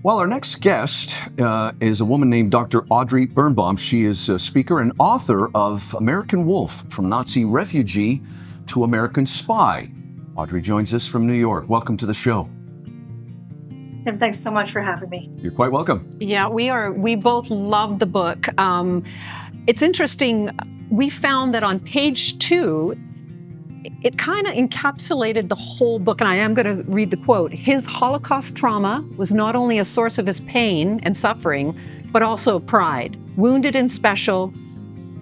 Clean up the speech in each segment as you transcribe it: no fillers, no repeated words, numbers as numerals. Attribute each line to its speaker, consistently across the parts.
Speaker 1: Well, our next guest is a woman named Dr. Audrey Birnbaum. She is a speaker and author of American Wolf, From Nazi Refugee to American Spy. Audrey joins us from New York. Welcome to the show.
Speaker 2: And thanks so much for having me.
Speaker 1: You're quite welcome.
Speaker 3: Yeah, we both love the book. It's interesting. We found that on page 2, it kind of encapsulated the whole book, and I am going to read the quote. His Holocaust trauma was not only a source of his pain and suffering, but also pride. Wounded and special,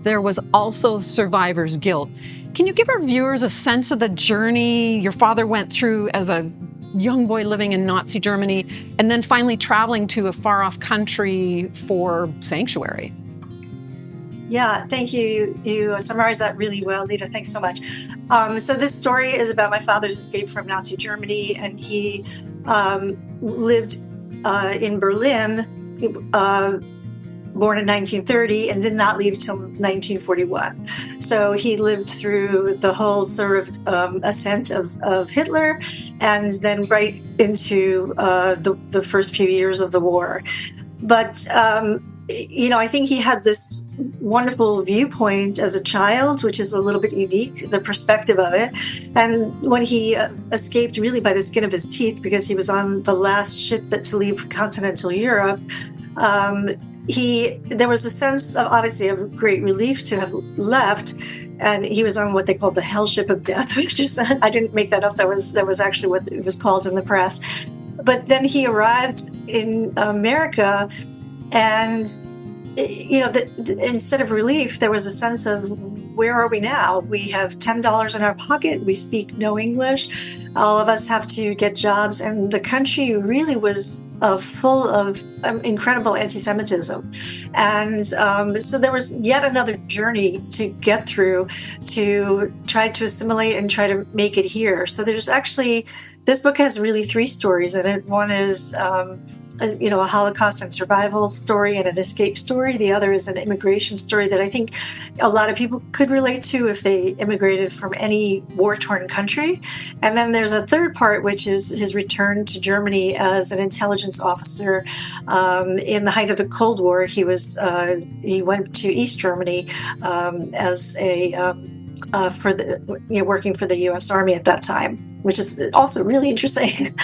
Speaker 3: there was also survivor's guilt. Can you give our viewers a sense of the journey your father went through as a young boy living in Nazi Germany, and then finally traveling to a far-off country for sanctuary?
Speaker 2: Yeah, thank you. You summarized that really well, Leeta. Thanks so much. So this story is about my father's escape from Nazi Germany, and he lived in Berlin, born in 1930, and did not leave till 1941. So he lived through the whole sort of ascent of Hitler, and then right into the first few years of the war. But I think he had this wonderful viewpoint as a child, which is a little bit unique, the perspective of it. And when he escaped really by the skin of his teeth, because he was on the last ship to leave continental Europe, there was a sense of, obviously, of great relief to have left. And he was on what they called the hell ship of death, which is, I didn't make that up. That was actually what it was called in the press. But then he arrived in America, and instead of relief, there was a sense of, where are we now? We have $10 in our pocket. We speak no English. All of us have to get jobs. And the country really was full of incredible anti-Semitism. And so there was yet another journey to get through to try to assimilate and try to make it here. So there's actually, this book has really 3 stories in it. One is a Holocaust and survival story and an escape story. The other is an immigration story that I think a lot of people could relate to if they immigrated from any war-torn country. And then there's a third part, which is his return to Germany as an intelligence officer. In the height of the Cold War, he went to East Germany as working for the U.S. Army at that time, which is also really interesting.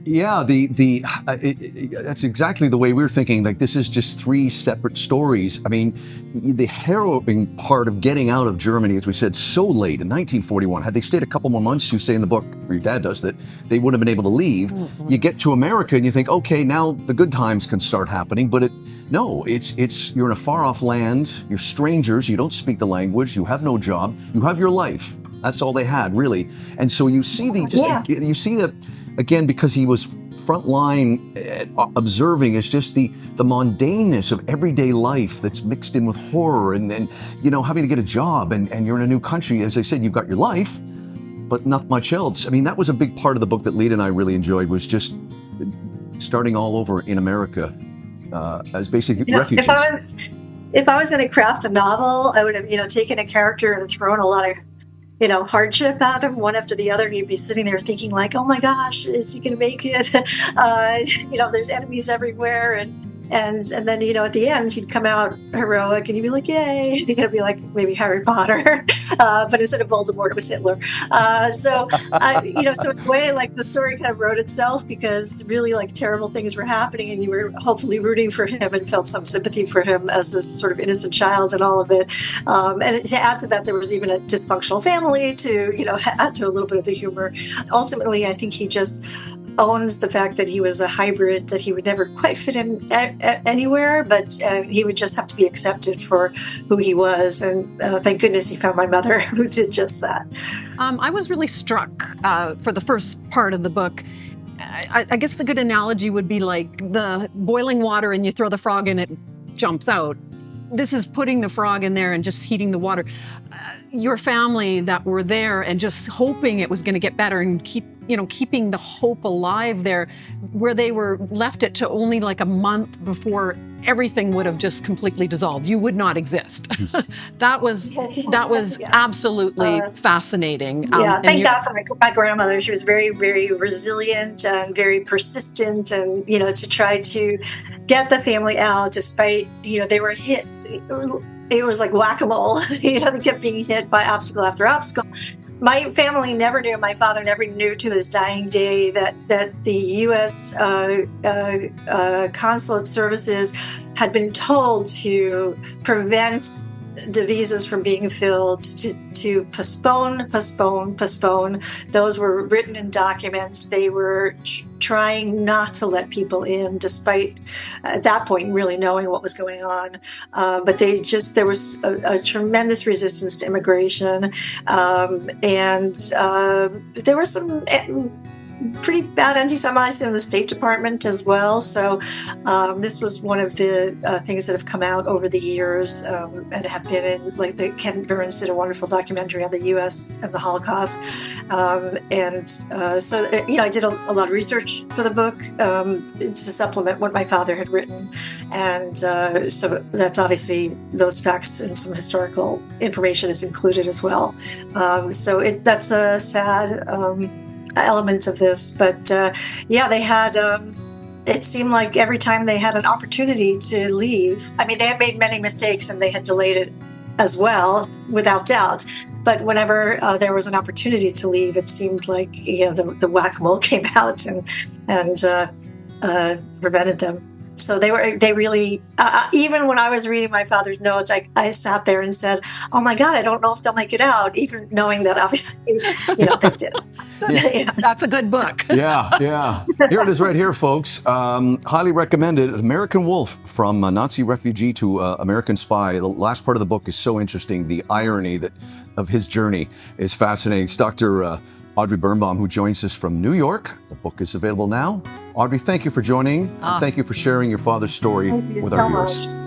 Speaker 1: Yeah, that's exactly the way we're thinking. Like, this is just 3 separate stories. I mean, the harrowing part of getting out of Germany, as we said, so late in 1941. Had they stayed a couple more months, you say in the book, or your dad does, that they wouldn't have been able to leave. Mm-hmm. You get to America and you think, okay, now the good times can start happening. But you're in a far off land. You're strangers. You don't speak the language. You have no job. You have your life. That's all they had, really. And so you see you see that. Again, because he was frontline observing, is just the mundaneness of everyday life that's mixed in with horror and having to get a job and you're in a new country. As I said, you've got your life, but not much else. I mean, that was a big part of the book that Leeta and I really enjoyed, was just starting all over in America as basically refugees.
Speaker 2: If I was going to craft a novel, I would have, taken a character and thrown a lot of hardship at him, one after the other, and you'd be sitting there thinking like, oh my gosh, is he going to make it? There's enemies everywhere. And then, at the end, he'd come out heroic and you'd be like, yay. You're going to be like maybe Harry Potter, but instead of Voldemort, it was Hitler. So in a way, like, the story kind of wrote itself, because really, like, terrible things were happening and you were hopefully rooting for him and felt some sympathy for him as this sort of innocent child and all of it. And to add to that, there was even a dysfunctional family to, add to a little bit of the humor. Ultimately, I think he just owns the fact that he was a hybrid, that he would never quite fit in anywhere, but he would just have to be accepted for who he was. And thank goodness he found my mother, who did just that.
Speaker 3: I was really struck for the first part of the book. I guess the good analogy would be like the boiling water and you throw the frog in, it jumps out. This is putting the frog in there and just heating the water. Your family that were there and just hoping it was going to get better and keep keeping the hope alive there, where they were left it to only like a month before everything would have just completely dissolved. You would not exist. that was
Speaker 2: Yeah.
Speaker 3: absolutely fascinating.
Speaker 2: Yeah,
Speaker 3: And
Speaker 2: thank God for my grandmother. She was very, very resilient and very persistent, and to try to get the family out despite they were hit. It was like whack-a-mole. They kept being hit by obstacle after obstacle. My family never knew. My father never knew to his dying day that the U.S. Consulate services had been told to prevent the visas from being filled, to postpone. Those were written in documents. They were trying not to let people in, despite at that point really knowing what was going on. But there was a tremendous resistance to immigration, and there were some pretty bad anti-Semites in the State Department as well. So this was one of the things that have come out over the years, and have been in, like Ken Burns did a wonderful documentary on the U.S. and the Holocaust. So I did a lot of research for the book to supplement what my father had written. And so that's obviously, those facts and some historical information is included as well. So that's a sad element of this, but they had it seemed like every time they had an opportunity to leave, I mean, they had made many mistakes and they had delayed it as well, without doubt, but whenever there was an opportunity to leave, it seemed like the whack-a-mole came out and prevented them. So they really, even when I was reading my father's notes, I sat there and said, "Oh my God, I don't know if they'll make it out," even knowing that obviously, they did.
Speaker 3: Yeah. That's a good book.
Speaker 1: Yeah. Here it is right here, folks. Highly recommended. American Wolf, from Nazi Refugee to American Spy. The last part of the book is so interesting. The irony of his journey is fascinating. It's Dr. Audrey Birnbaum, who joins us from New York. The book is available now. Audrey, thank you for joining. And thank you for sharing your father's story with our viewers.
Speaker 2: Much.